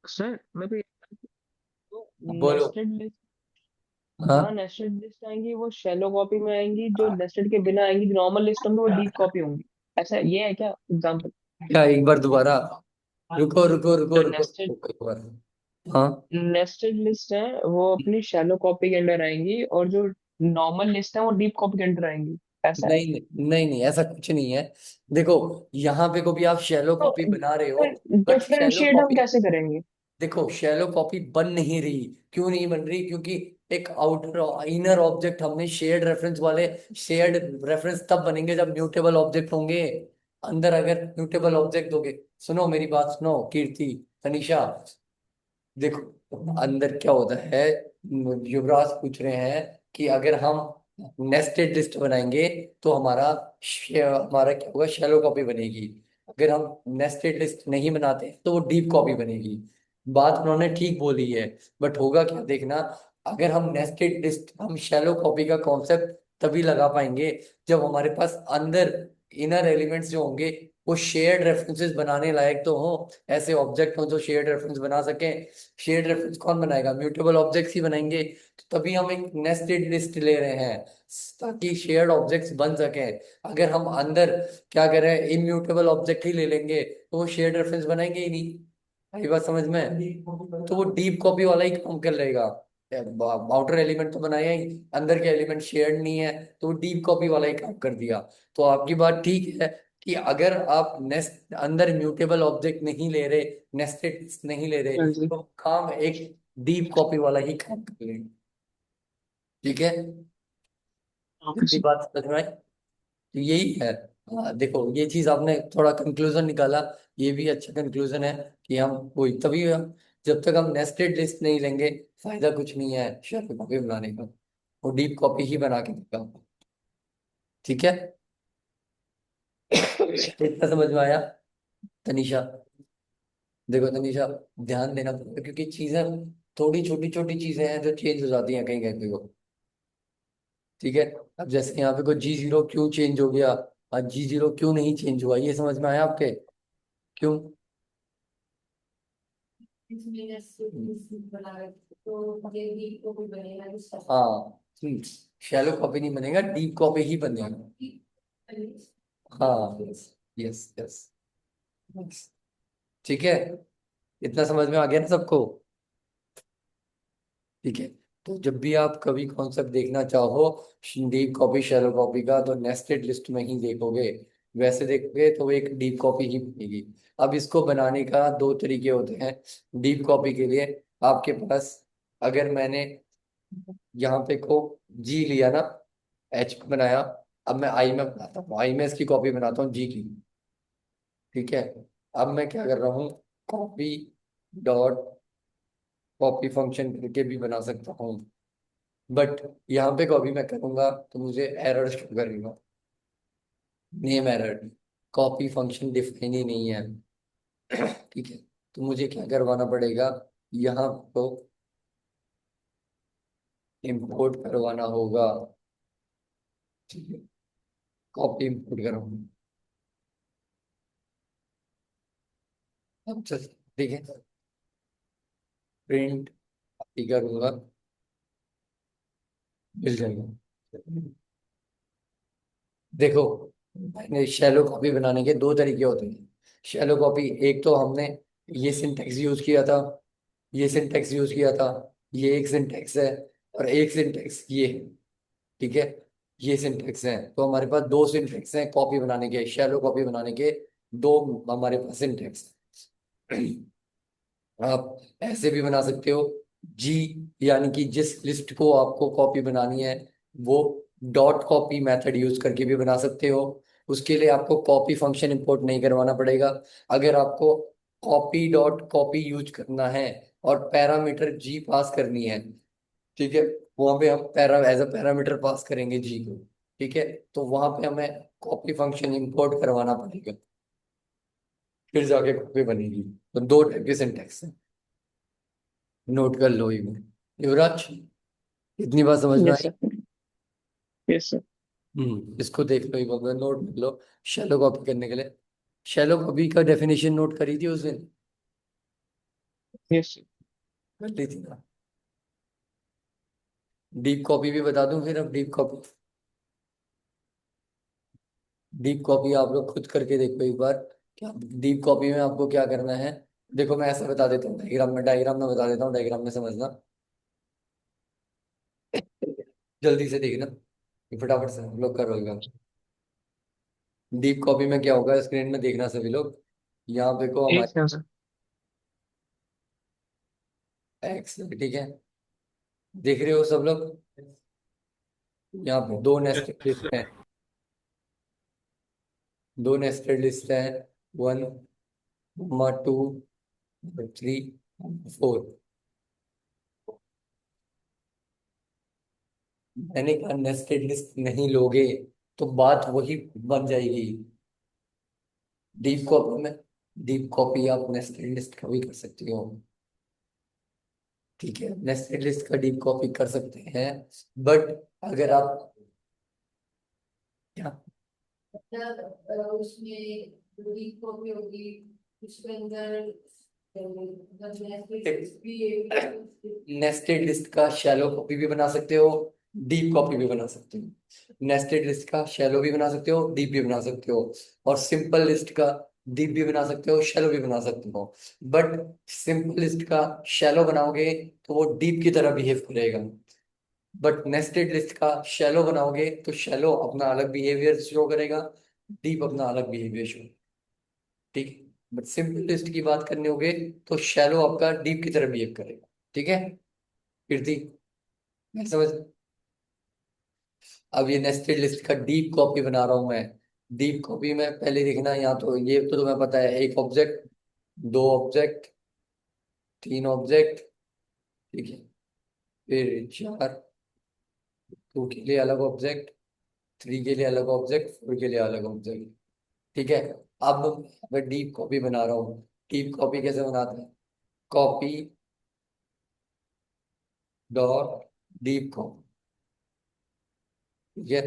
Sir मैं तो बोलो। नेस्टेड लिस्ट, जहाँ हाँ, नेस्टेड लिस्ट आएंगी वो शैलो कॉपी में आएंगी, जो नेस्टेड के बिना आएंगी नॉर्मल लिस्ट होंगी वो डीप कॉपी होंगी। ऐसा ये है क्या एग्जाम्पल? क्या एक बार दोबारा? रुको रुको रुको जो रुको नेस्टेड रुको, एक बार। हाँ। नेस्टेड लिस्ट है वो अपनी शैलो कॉपी के अंडर आएंगी, और जो नॉर्मल लिस्ट है वो डीप कॉपी के अंडर आएंगी। ऐसा है? नहीं नहीं नहीं नहीं, ऐसा कुछ नहीं है। देखो, यहाँ पे को भी आप शैलो तो कॉपी बना रहे हो, फिर बट शैलो डिफरेंशिएट हम कॉपी, कैसे करेंगे? देखो शैलो कॉपी बन नहीं रही। क्यों नहीं बन रही? क्योंकि एक आउटर इनर ऑब्जेक्ट हमने शेयर्ड रेफरेंस वाले, शेयर्ड रेफरेंस तब बनेंगे जब म्यूटेबल ऑब्जेक्ट होंगे। अंदर अगर म्यूटेबल ऑब्जेक्ट दोगे, सुनो मेरी बात सुनो कीर्ति, तनिषा, देखो अंदर क्या होता है। युवराज पूछ रहे हैं कि अगर हम नेस्टेड लिस्ट बनाएंगे तो हमारा क्या होगा, शैलो कॉपी बनेगी। अगर हम नेस्टेड लिस्ट नहीं बनाते तो वो डीप कॉपी बनेगी। बात उन्होंने ठीक बोली है, बट होगा क्या देखना। अगर हम नेस्टेड लिस्ट, हम शैलो कॉपी का कॉन्सेप्ट तभी लगा पाएंगे जब हमारे पास अंदर इनर एलिमेंट्स जो होंगे वो शेयर्ड रेफरेंसेस बनाने लायक तो हो, ऐसे ऑब्जेक्ट हो जो शेयर्ड रेफरेंस बना सके। शेयर्ड रेफरेंस कौन बनाएगा? म्यूटेबल ऑब्जेक्ट्स ही बनाएंगे। तो तभी हम एक नेस्टेड लिस्ट ले रहे हैं, ताकि शेयर्ड ऑब्जेक्ट्स बन सके। अगर हम अंदर क्या करें, इम्यूटेबल ऑब्जेक्ट ही ले लेंगे तो वो शेयर्ड रेफरेंस बनाएंगे ही नहीं। आई बात समझ में? तो वो डीप कॉपी वाला ही काम कर लेगा। आउटर एलिमेंट तो बनाया ही, अंदर के एलिमेंट शेयर्ड नहीं है, तो वो डीप कॉपी वाला ही काम कर दिया। तो आपकी बात ठीक है कि अगर आप नेस्ट अंदर म्यूटेबल ऑब्जेक्ट नहीं ले रहे, नेस्टेड नहीं ले रहे, हाँ जी। तो काम एक डीप कॉपी वाला ही काम करेंगे। ठीक है, ओके इतनी सर। बात समझ में आई? तो यही है। हाँ, देखो ये चीज आपने थोड़ा कंक्लूजन निकाला, ये भी अच्छा कंक्लूजन है कि हम वही तभी हम, जब तक हम नेस्टेड लिस्ट नहीं लेंगे फायदा कुछ नहीं है शेयर कॉपी बनाने का। वो डीप कॉपी ही बना के देगा आपको। ठीक है, इतना समझ में आया तनीषा? देखो तनीषा, ध्यान देना पड़ेगा क्योंकि चीजें थोड़ी छोटी छोटी चीजें हैं जो चेंज हो जाती हैं कहीं कहीं को। ठीक है, अब जैसे यहाँ पे कोई G0 क्यों चेंज हो गया, और G0 क्यों नहीं चेंज हुआ, ये समझ में आया आपके? क्यों? हाँ, शैलो कॉपी नहीं बनेगा, डीप कॉपी ही बनेगा। हाँ, यस यस। ठीक है, इतना समझ में आ गया ना सबको? ठीक है, तो जब भी आप कभी कॉन्सेप्ट देखना चाहो डीप कॉपी शैलो कॉपी का, तो नेस्टेड लिस्ट में ही देखोगे। वैसे देखोगे तो वो एक डीप कॉपी ही बनेगी। अब इसको बनाने का दो तरीके होते हैं। डीप कॉपी के लिए आपके पास, अगर मैंने यहाँ पे को जी लिया ना, एच बनाया, अब मैं आई में बनाता हूँ, आई में इसकी कॉपी बनाता हूँ जी की। ठीक है, अब मैं क्या कर रहा हूँ, कॉपी डॉट कॉपी फंक्शन करके भी बना सकता हूँ, बट यहाँ पे कॉपी मैं करूंगा तो मुझे एरर शो करेगा, name error. Copy function define ही नहीं है। ठीक है, तो मुझे क्या करवाना पड़ेगा, यहाँ को इंपोर्ट करवाना होगा। ठीक है, कॉपी इंपोर्ट कराऊंगा। अब चल, ठीक है, प्रिंट करूंगा, मिल जाएगा। देखो, मैंने शैलो कॉपी बनाने के दो तरीके होते हैं। शैलो कॉपी, एक तो हमने ये सिंटेक्स यूज किया था, ये सिंटेक्स यूज किया था, ये एक सिंटेक्स है, और एक सिंटेक्स ये है। ठीक है, ये सिंटेक्स है, तो हमारे पास दो सिंटेक्स हैं कॉपी बनाने के, शैलो कॉपी बनाने के। दो हमारे पास सिंटेक्स। आप ऐसे भी बना सकते हो, जी, यानी कि जिस लिस्ट को आपको कॉपी बनानी है वो डॉट कॉपी मेथड यूज करके भी बना सकते हो। उसके लिए आपको कॉपी फंक्शन इंपोर्ट नहीं करवाना पड़ेगा। अगर आपको कॉपी डॉट कॉपी यूज करना है और पैरामीटर जी पास करनी है, ठीक है, वहां पे हम एज अ पैरामीटर पास करेंगे जी को। ठीक है, तो वहां पे हमें कॉपी फंक्शन इंपोर्ट करवाना पड़ेगा, फिर जाके कॉपी बनेगी। तो दो टाइप के सिंटेक्स हैं, नोट कर लो ये। युवराज, इतनी बात समझ में yes I? Sir. Yes sir. इसको देख लो, एक बार नोट कर लो। शैलो कॉपी करने के लिए, शैलो कॉपी का डेफिनेशन नोट करी थी उस दिन? यस। कर ली थी ना। डीप कॉपी भी बता दूं फिर? अब डीप कॉपी, डीप कॉपी आप लोग खुद करके देखो एक बार। क्या डीप कॉपी में आपको क्या करना है? देखो मैं ऐसा बता देता हूँ, डायग्राम में बता देता हूँ, डायग्राम में समझना। जल्दी से देखना, फटाफट से हम लोग करोगे। डीप कॉपी में क्या होगा, स्क्रीन में देखना सभी लोग। यहाँ पे को एक हमारे सेकंड सर। एक्स, ठीक है, देख रहे हो सब लोग? यहाँ पे दो नेस्टेड लिस्ट है, दो nested list one. Two, three, four, फोर। मैंने कहा नेस्टेड लिस्ट नहीं लोगे तो बात वही बन जाएगी। डीप कॉपी में, डीप कॉपी आप नेस्टेड लिस्ट का भी कर सकते हो, ठीक है, नेस्टेड लिस्ट का डीप कॉपी कर सकते हैं। बट अगर आप, क्या, उसमें पूरी कॉपी होगी, उसके अंदर नेस्टेड लिस्ट का शैलो कॉपी भी बना सकते हो, डीप कॉपी भी बना सकते हो। नेस्टेड लिस्ट का शैलो भी बना सकते हो, डीप भी बना सकते हो। और सिंपल लिस्ट का डीप भी बना सकते हो, शैलो भी बना सकते हो। बट सिंपल लिस्ट का शैलो बनाओगे तो वो डीप की तरह बिहेव करेगा। बट नेस्टेड लिस्ट का शैलो बनाओगे तो शैलो अपना अलग बिहेवियर शो करेगा, डीप अपना अलग बिहेवियर शो, ठीक है। बट सिंपल लिस्ट की बात करनी होगी तो शैलो आपका डीप की तरह बिहेव करेगा, ठीक है। कीर्ति, मैं समझ। अब ये नेस्टेड लिस्ट का डीप कॉपी बना रहा हूं मैं। डीप कॉपी में पहले देखना, यहाँ तो ये तो तुम्हें पता है, एक ऑब्जेक्ट, दो ऑब्जेक्ट, तीन ऑब्जेक्ट, ठीक है, फिर चार, टू के लिए अलग ऑब्जेक्ट, थ्री के लिए अलग ऑब्जेक्ट, फोर के लिए अलग ऑब्जेक्ट, ठीक है। अब मैं डीप कॉपी बना रहा हूँ। डीप कॉपी कैसे बनाते हैं? कॉपी डॉट डीप कॉपी, ठीक है।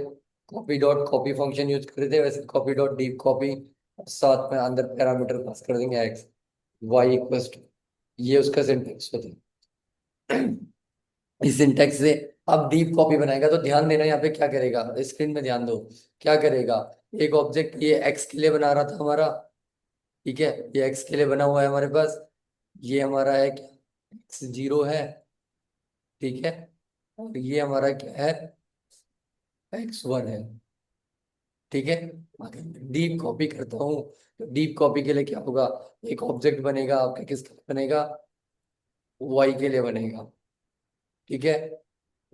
Copy dot copy function use कर रहे थे, वैसे कॉपी डॉट डीप कॉपी, साथ में अंदर पैरामीटर पास कर देंगे एक्स वाई इक्वल्स टू, ये उसका सिंटेक्स होता है। इस सिंटेक्स से अब डीप कॉपी बनाएगा तो ध्यान देना यहाँ पे क्या करेगा, स्क्रीन में ध्यान दो। क्या करेगा, एक ऑब्जेक्ट ये एक्स के लिए बना रहा था हमारा, ठीक है, ये एक्स के लिए बना हुआ है हमारे पास। ये हमारा है क्या, एक्स जीरो है, ठीक है। और ये हमारा क्या है, एक्स वन है, ठीक है। अगर डीप कॉपी करता हूँ तो डीप कॉपी के लिए क्या होगा, एक ऑब्जेक्ट बनेगा आपका, किसके लिए बनेगा, वाई के लिए बनेगा, ठीक है।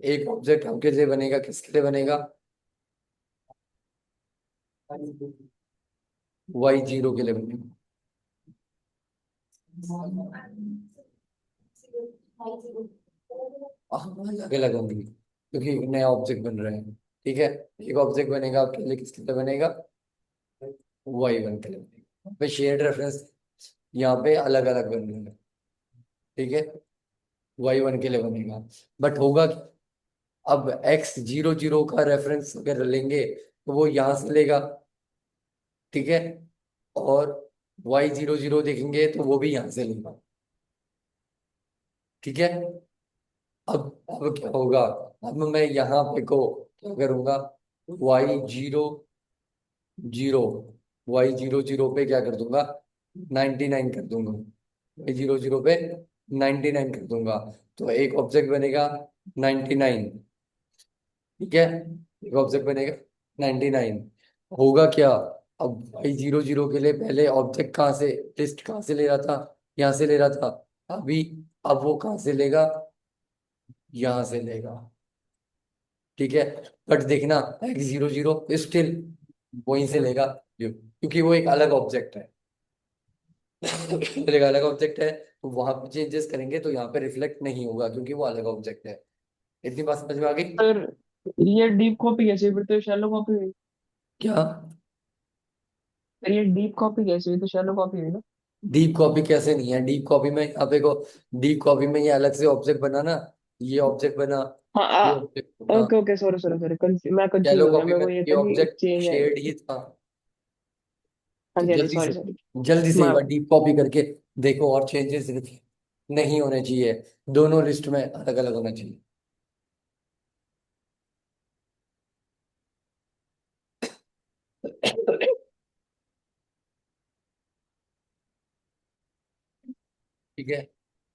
एक ऑब्जेक्ट आपके लिए बनेगा, किसके लिए बनेगा, वाई जीरो के लिए बनेगा। हाँ अलग अलग होंगी क्योंकि नया ऑब्जेक्ट बन रहे हैं, ठीक है। एक ऑब्जेक्ट बनेगा आपके लिए, किसके लिए बनेगा, वाई वन के लिए बनेगा। पे शेयर्ड रेफरेंस यहाँ पे अलग अलग बन रहे हैं, ठीक है, वाई वन के लिए बनेगा। बट होगा क्या? अब एक्स जीरो जीरो का रेफरेंस अगर लेंगे तो वो यहाँ से लेगा, ठीक है। और वाई जीरो जीरो देखेंगे तो वो भी यहाँ से लेगा, ठीक है। अब क्या होगा, अब मैं यहाँ पे को क्या करूंगा, Y zero zero, Y zero zero पे क्या कर दूंगा, 99 कर दूंगा, वाई जीरो जीरो पे 99 कर दूंगा। तो एक ऑब्जेक्ट बनेगा 99, ठीक है, एक ऑब्जेक्ट बनेगा 99। होगा क्या, अब भाई जीरो जीरो के लिए पहले ऑब्जेक्ट कहाँ से, लिस्ट कहाँ से ले रहा था, यहाँ से ले रहा था। अभी अब वो कहाँ से लेगा, यहाँ से लेगा, ठीक है। बट देखना एक्स जीरो जीरो स्टिल वहीं से लेगा, क्योंकि वो एक अलग ऑब्जेक्ट है। एक अलग ऑब्जेक्ट है तो वहां पे चेंजेस करेंगे तो यहाँ पे रिफ्लेक्ट नहीं होगा क्योंकि वो अलग ऑब्जेक्ट है। इतनी बात समझ में आ गई? सर ये डीप कॉपी कैसे हुई? फिर तो शैलो कॉपी हुई। क्या, सर ये डीप कॉपी कैसे हुई? तो शैलो कॉपी हुई ना। डीप कॉपी कैसे नहीं है, डीप कॉपी में आप देखो, डीप कॉपी में ये अलग से ऑब्जेक्ट बना ना, ये ऑब्जेक्ट बना, हाँ ये ऑब्जेक्ट बना। Okay okay, sorry sorry sorry, मैं कंफ्यूज शैलो हो गया। कॉपी मेरे में को ये ये था कि ऑब्जेक्ट चेंज है। शेयर्ड ही था। हाँ तो जी हाँ जी, सॉरी सॉरी। जल्दी से मैं एक बार डीप कॉपी करके देखो और चेंजेस दिखे। नहीं होने चाहिए, दोनों लिस्ट में अलग अलग होना चाहिए। ठीक है,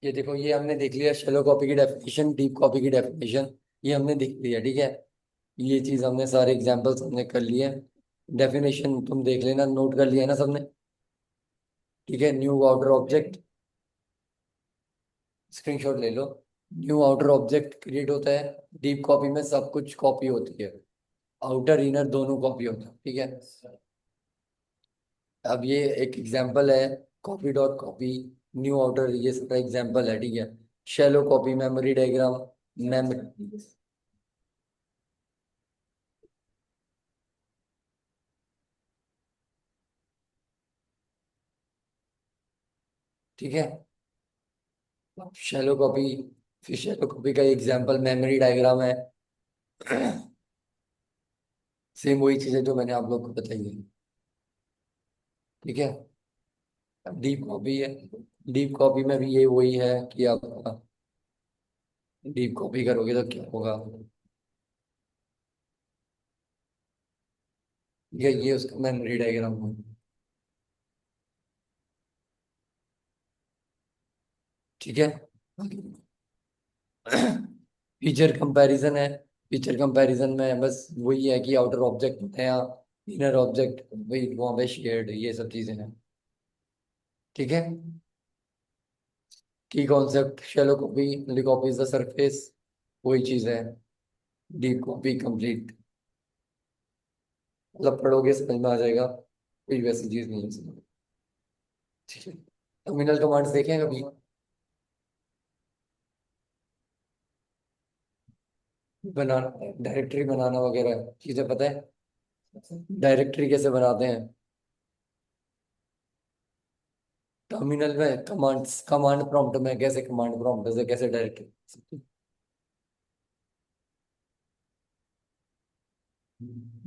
ये देखो, ये हमने देख लिया शैलो कॉपी की डेफिनेशन, डीप कॉपी की डेफिनेशन, ये हमने देख लिया। ठीक है, ये चीज हमने सारे एग्जांपल्स हमने कर लिए। डेफिनेशन तुम देख लेना, नोट कर लिया है ना सबने? ठीक है, न्यू आउटर ऑब्जेक्ट, स्क्रीनशॉट ले लो। न्यू आउटर ऑब्जेक्ट क्रिएट होता है, डीप कॉपी में सब कुछ कॉपी होती है, आउटर इनर दोनों कॉपी होता है। ठीक है, अब ये एक एग्जांपल है, copy dot copy, new outer, ये सबका एग्जांपल है। ठीक है, shallow copy, memory diagram, memory. ठीक है, शैलो कॉपी, फिर शैलो कॉपी का एग्जांपल मेमोरी डायग्राम है। सेम वही चीजें जो मैंने आप लोग को बताई है। ठीक है, डीप कॉपी है, डीप कॉपी में भी ये वही है कि आप डीप कॉपी करोगे तो क्या होगा। ये उसका मेमोरी डायग्राम है। ठीक है, फीचर कंपैरिजन है। फीचर कंपैरिजन में बस वही है कि आउटर ऑब्जेक्ट होते हैं, इनर ऑब्जेक्ट वही वहाँ पे शेयर्ड, ये सब चीजें हैं। ठीक है, की concept shallow copy copies the surface, वही चीज है, डीप कॉपी कंप्लीट। मतलब पढ़ोगे समझ में आ जाएगा, कोई वैसी चीज नहीं है इसमें। ठीक है, टर्मिनल कमांड्स देखे हैं कभी? बनाना, डायरेक्टरी बनाना वगैरह चीजें पता है? डायरेक्टरी कैसे बनाते हैं? टर्मिनल में कमांड्स, कमांड प्रॉम्प्ट में कैसे, कमांड प्रॉम्प्ट से कैसे डायरेक्टरी।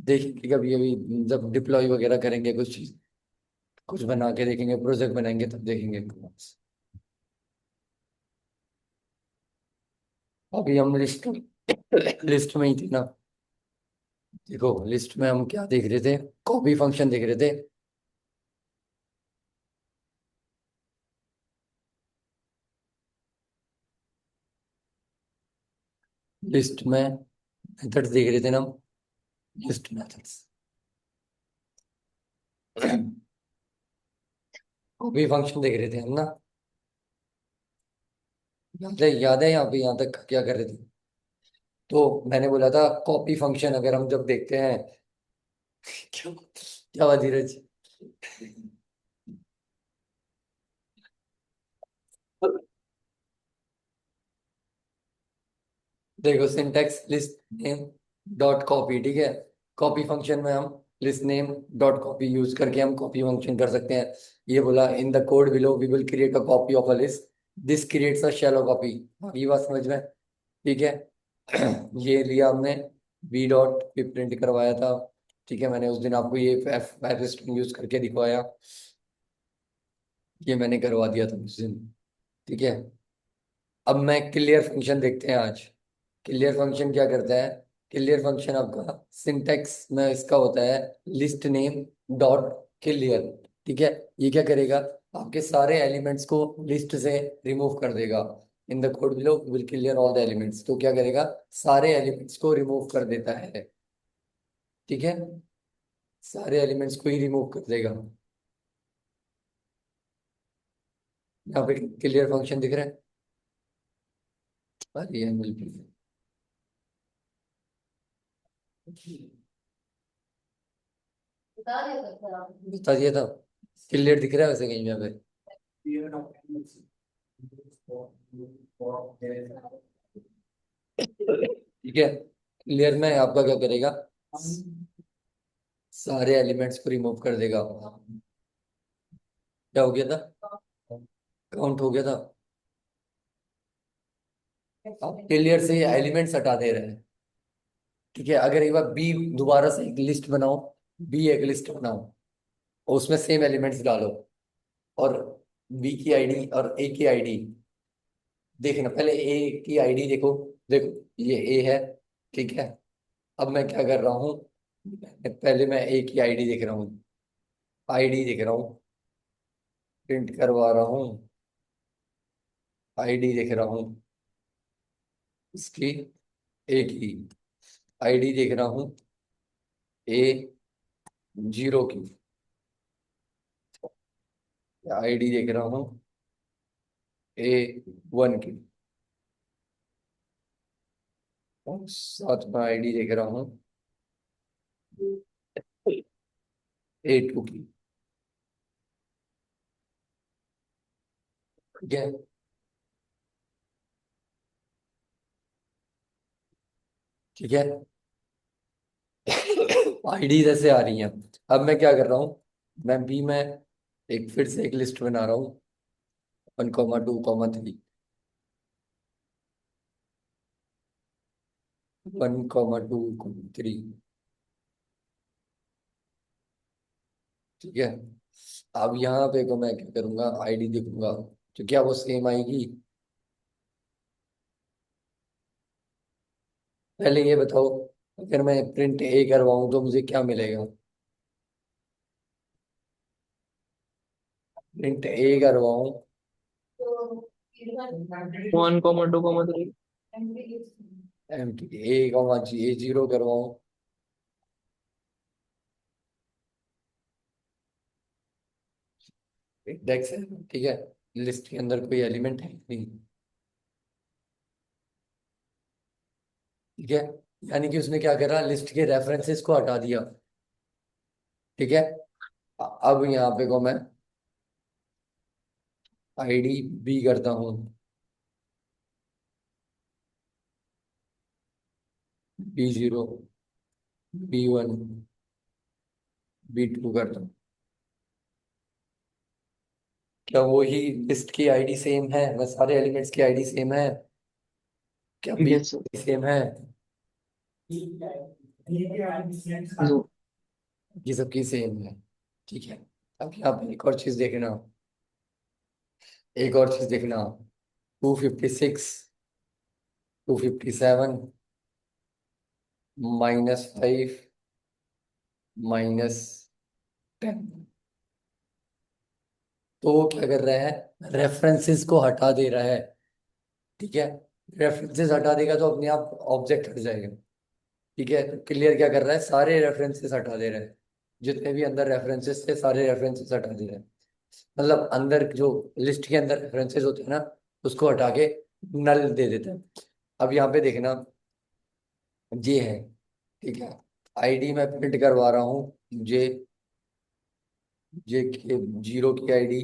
देखेंगे कभी अभी, जब डिप्लॉय वगैरह करेंगे कुछ चीज, कुछ बना के देखेंगे, प्रोजेक्ट बनाएंगे तब देखेंगे commands। अभी हम लिस्ट, लिस्ट में ही थे ना। देखो लिस्ट में हम क्या देख रहे थे, कॉपी फंक्शन देख रहे थे। लिस्ट में मेथड्स देख रहे थे ना हम, लिस्ट मेथड्स। कॉपी फंक्शन देख रहे थे हम ना, याद है यहाँ पे यहाँ तक क्या कर रहे थे? तो मैंने बोला था कॉपी फंक्शन अगर हम जब देखते हैं, क्या क्या हुआ धीरज? देखो syntax list name dot copy. ठीक है, कॉपी फंक्शन में हम list name dot copy use करके हम कॉपी फंक्शन कर सकते हैं। ये बोला in the code below we will create a copy of a list, this creates a shallow copy. ये बात समझ में? ठीक है, ये लिया हमने, बी डॉट पे प्रिंट करवाया था। ठीक है, मैंने उस दिन आपको ये एफ एफ स्ट्रिंग यूज करके दिखवाया, ये मैंने करवा दिया था उस दिन। ठीक है, अब मैं क्लियर फंक्शन देखते हैं आज। क्लियर फंक्शन क्या करता है? क्लियर फंक्शन आपका सिंटेक्स में इसका होता है लिस्ट नेम डॉट क्लियर। ठीक है, ये क्या करेगा, आपके सारे एलिमेंट्स को लिस्ट से रिमूव कर देगा। इन the code below will clear all the elements, तो क्या करेगा, सारे एलिमेंट्स को रिमूव कर देता है। ठीक है, सारे एलिमेंट्स को ही रिमूव कर देगा। यहाँ पे क्लियर फंक्शन दिख रहा है, अरे ये बिल्कुल बता दिया था। क्लियर दिख रहा है वैसे कहीं यहाँ पे? ठीक है, क्लियर में आपका क्या करेगा, सारे एलिमेंट्स को रिमूव कर देगा। क्या हो गया था, काउंट हो गया था। आप क्लियर से एलिमेंट्स हटा दे रहे हैं। ठीक है, अगर एक बार बी दोबारा से एक लिस्ट बनाओ, बी एक लिस्ट बनाओ और उसमें सेम एलिमेंट्स डालो, और बी की आईडी और ए की आईडी देखना पहले ए की आईडी देखो। देखो ये ए है, ठीक है। अब मैं क्या कर रहा हूँ, पहले मैं ए की आईडी देख रहा हूँ, आईडी देख रहा हूँ, प्रिंट करवा रहा हूँ, आईडी देख रहा हूँ इसकी, ए की आईडी देख रहा हूँ, ए जीरो की आईडी देख रहा हूँ, ए वन की, और साथ में आईडी देख रहा हूँ ए टू की। ठीक है, ठीक है। आईडी जैसे आ रही हैं। अब मैं क्या कर रहा हूँ, मैं बी में एक फिर से एक लिस्ट बना रहा हूँ, 1,2,3, 1,2,3। ठीक है। अब यहाँ पे को मैं क्या करूंगा, आईडी देखूंगा, तो क्या वो सेम आएगी? पहले ये बताओ, अगर मैं प्रिंट ए करवाऊँ तो मुझे क्या मिलेगा? प्रिंट ए करवाऊँ, 1,2,3। M T A comma G A zero करवाऊँ, इंडेक्स है, ठीक है। लिस्ट के अंदर कोई एलिमेंट है नहीं, ठीक है। यानी कि उसने क्या करा, लिस्ट के रेफरेंसेस को हटा दिया। ठीक है। अब यहाँ पे को मैं आईडी बी करता हूँ, B zero, B one, B two करता हूँ। क्या वही लिस्ट की आईडी सेम है, मैं सारे एलिमेंट्स की आईडी सेम है? क्या बी यस सर। सेम है? जो ये सबकी सेम है, ठीक है। अब यहाँ पे एक और चीज देखना, एक और चीज देखना, 256, 257, -5, -10। तो वो क्या कर रहा है, रेफरेंसेस को हटा दे रहा है। ठीक है, रेफरेंसेस हटा देगा तो अपने आप ऑब्जेक्ट हट जाएगा। ठीक है, तो क्लियर क्या कर रहा है, सारे रेफरेंसेस हटा दे रहा है। जितने भी अंदर रेफरेंसेस थे सारे रेफरेंसेस हटा दे रहा है। मतलब अंदर जो लिस्ट के अंदर रेफरेंसेस होते हैं ना, उसको हटा के नल दे देता है। अब यहाँ पे देखना, ये है, ठीक है। आईडी मैं प्रिंट करवा रहा हूँ, जे जे के जीरो की आईडी,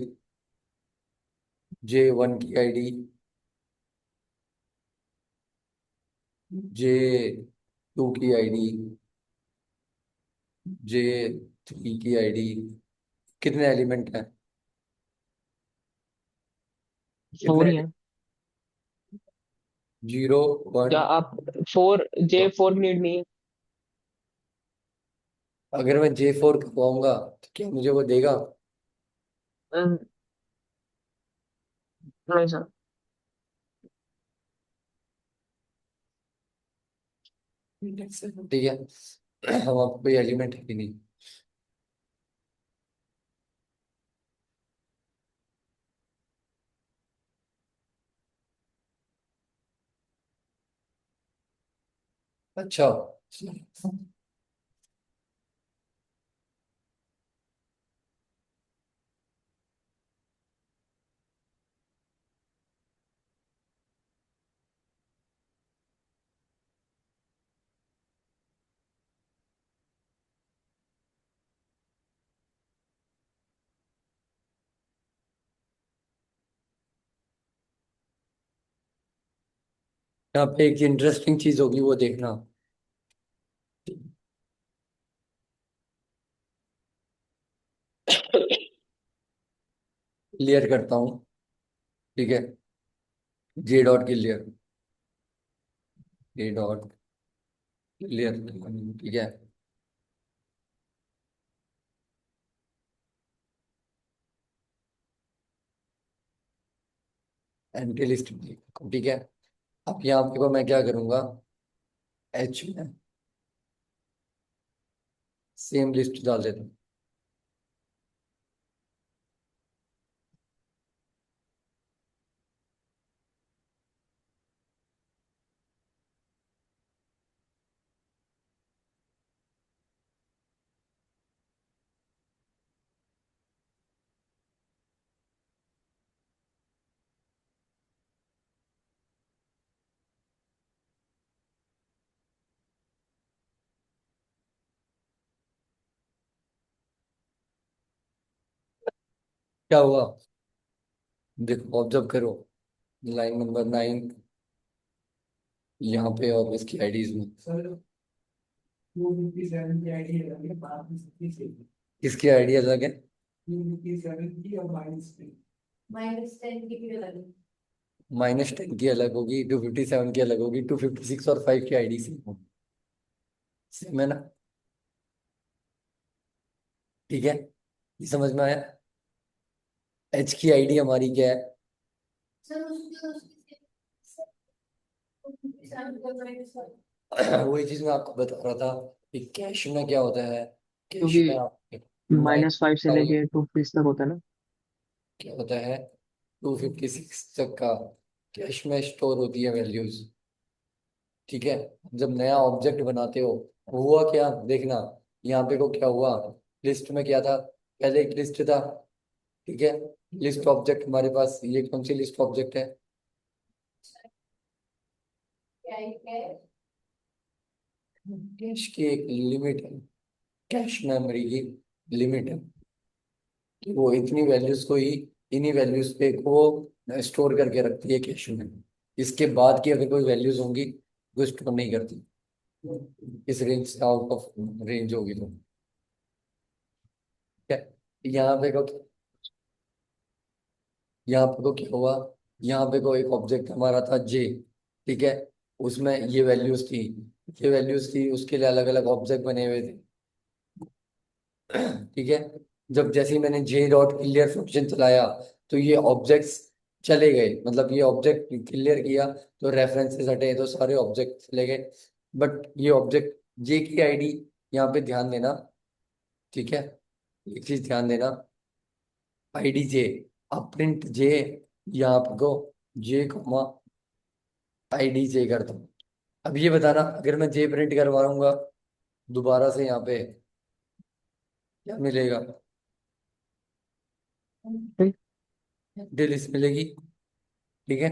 जे वन की आईडी, जे टू की आईडी, जे थ्री की आईडी। कितने एलिमेंट हैं? कितने 4 ही एलिमेंट? है। Zero, one. क्या आप 4 J4 नीड नहीं है? अगर मैं J4 करवाऊंगा तो क्या मुझे वो देगा? अ, नहीं सर। ठीक है। हम आपको कोई एलिमेंट है कि नहीं? अच्छा, यहाँ पे एक इंटरेस्टिंग चीज होगी वो देखना। क्लियर करता हूँ, ठीक है। J dot clear, J dot clear, ठीक है। एम्प्टी लिस्ट, ठीक है। अब यहाँ पे को मैं क्या करूंगा, एच में सेम लिस्ट डाल देता हूँ। क्या हुआ, देखो ऑब्जर्व करो, लाइन नंबर 9 यहाँ पे और इसकी आईडीज में। किसकी आईडी अलग है? -10 की अलग होगी, 257 की अलग होगी, 256 और 5 की आईडी सेम होगी। सेम है ना? ठीक है, ये समझ में आया। एच की आईडी हमारी क्या है? वही चीज मैं आपको बता रहा था कि कैश में क्या होता है। कैश में क्योंकि -5 से -5 लेके 2 तक होता है ना। क्या होता है, 256 तक का कैश में स्टोर होती है वैल्यूज। ठीक है, जब नया ऑब्जेक्ट बनाते हो, हुआ क्या देखना, यहाँ पे को क्या हुआ, लिस्ट में क्या था, पहले एक लिस्ट था। ठीक है, लिस्ट ऑब्जेक्ट हमारे पास, ये कौन सी लिस्ट ऑब्जेक्ट है? कैश की एक लिमिट है, कैश मेमोरी की लिमिट है कि वो इतनी वैल्यूज को ही, इन्हीं वैल्यूज पे को स्टोर करके रखती है कैश में। इसके बाद की अगर कोई वैल्यूज होंगी वो स्टोर नहीं करती, इस रेंज से आउट ऑफ रेंज होगी तो। ठीक है, यहाँ पे को क्या हुआ, यहाँ पे को एक ऑब्जेक्ट हमारा था जे। ठीक है, उसमें ये वैल्यूज थी, ये वैल्यूज थी, उसके लिए अलग अलग ऑब्जेक्ट बने हुए थे। ठीक है, जब जैसे ही मैंने जे डॉट क्लियर फंक्शन चलाया तो ये ऑब्जेक्ट्स चले गए, मतलब ये ऑब्जेक्ट क्लियर किया तो रेफरेंसेस हटे तो सारे ऑब्जेक्ट चले गए। बट ये ऑब्जेक्ट जे की आईडी, यहाँ पे ध्यान देना। ठीक है, एक चीज ध्यान देना, आईडी जे, अब प्रिंट जे, यहाँ पे को जे कॉमा आईडी जे करता हूँ। अब ये बताना, अगर मैं जे प्रिंट करवाऊंगा दोबारा से यहाँ पे, क्या मिलेगा? ठीक। डिलीट मिलेगी। ठीक है,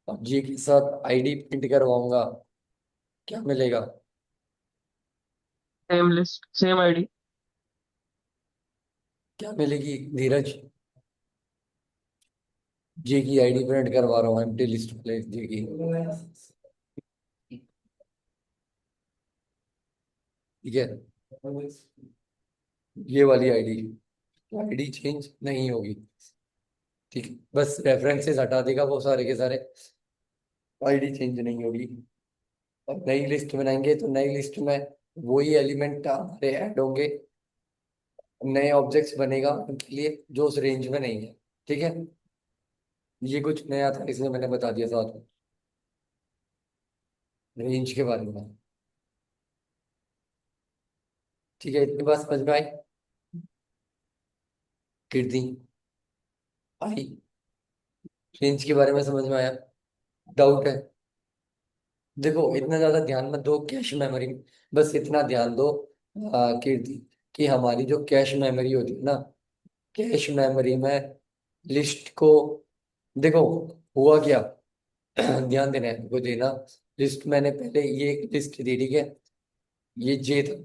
अब जे के साथ आईडी प्रिंट करवाऊंगा, क्या मिलेगा? Same list same ID. क्या मिलेगी धीरज? जे की आईडी प्रिंट करवा रहा हूँ, एम्प्टी लिस्ट वाले जे की। ठीक है, ये वाली आईडी, आईडी चेंज नहीं होगी। ठीक है, बस रेफरेंसेस हटा देगा वो सारे के सारे, आईडी चेंज नहीं होगी। और नई लिस्ट बनाएंगे तो नई लिस्ट में वही एलिमेंट हमारे ऐड होंगे, नए ऑब्जेक्ट्स बनेगा उनके लिए जो उस रेंज में नहीं है। ठीक है, ये कुछ नया था इसलिए मैंने बता दिया साथ में रेंज के बारे में। ठीक है, इतनी बात समझ में आई? कीर्ति, आई? रेंज के बारे में समझ में आया? डाउट है? देखो इतना ज्यादा ध्यान मत दो कैश मेमोरी, बस इतना ध्यान दो कीर्ति, कि हमारी जो कैश मेमोरी होती है ना, कैश मेमोरी में लिस्ट को, देखो हुआ क्या, ध्यान देना है को देना। लिस्ट मैंने पहले ये एक लिस्ट दी, ठीक है, ये जे था।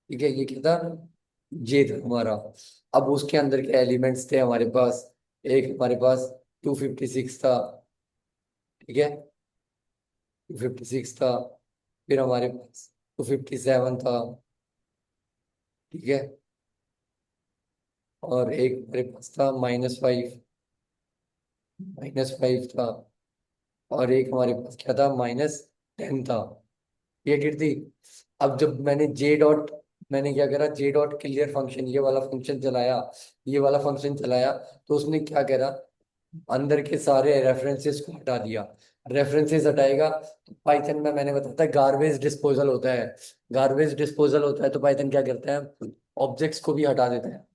ठीक है, ये क्या था, जे था हमारा। अब उसके अंदर के एलिमेंट्स थे हमारे पास, एक हमारे पास 256 था। ठीक है, 256 था, फिर हमारे पास 257 था। ठीक है, और एक हमारे पास था -5, -5 था, और एक हमारे पास क्या था, -10 था। ये गिरती। अब जब मैंने जे डॉट, मैंने क्या करा, जे डॉट क्लियर फंक्शन, ये वाला फंक्शन चलाया, ये वाला फंक्शन चलाया, तो उसने क्या करा, अंदर के सारे रेफरेंसेस को हटा दिया। रेफरेंसेस हटाएगा तो पाइथन में मैंने बताया था गार्बेज डिस्पोजल होता है। गार्बेज डिस्पोजल होता है तो पाइथन क्या करता है, ऑब्जेक्ट्स को भी हटा देता है।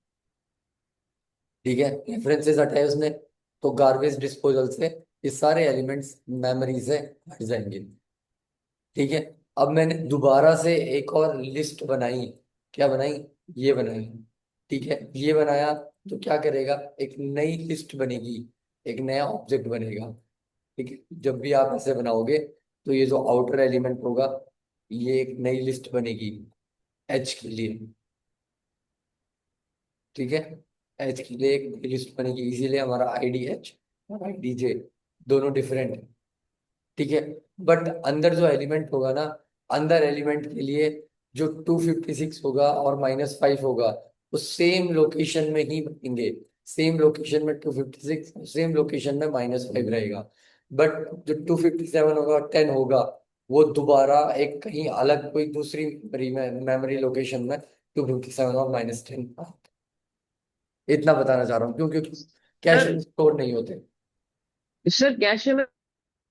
ठीक है, रेफरेंसेस हटाए उसने, तो गार्बेज डिस्पोजल से ये सारे एलिमेंट्स मेमोरी से हट जाएंगे। ठीक है, अब मैंने दोबारा से एक और लिस्ट बनाई। क्या बनाई, ये बनाई। ठीक है, ये बनाया तो क्या करेगा, एक नई लिस्ट बनेगी, एक नया ऑब्जेक्ट बनेगा। ठीक है, जब भी आप ऐसे बनाओगे तो ये जो आउटर एलिमेंट होगा, ये एक नई लिस्ट बनेगी एच के लिए। ठीक है, एच के लिए एक नई लिस्ट बनेगी, इसीलिए हमारा आईडी एच और आईडी जे दोनों डिफरेंट है। ठीक है, बट अंदर जो एलिमेंट होगा ना, अंदर एलिमेंट के लिए जो 256 होगा और -5 होगा, वो सेम लोकेशन में ही बनेंगे। सेम लोकेशन में 256, सेम लोकेशन में -5 रहेगा। बट जो 257 होगा, 10 होगा, वो दोबारा एक कहीं अलग कोई दूसरी मेमोरी लोकेशन में 257 और -10, इतना बताना चाह रहा हूँ क्यों, क्योंकि कैश सर में स्टोर नहीं होते। सर कैश में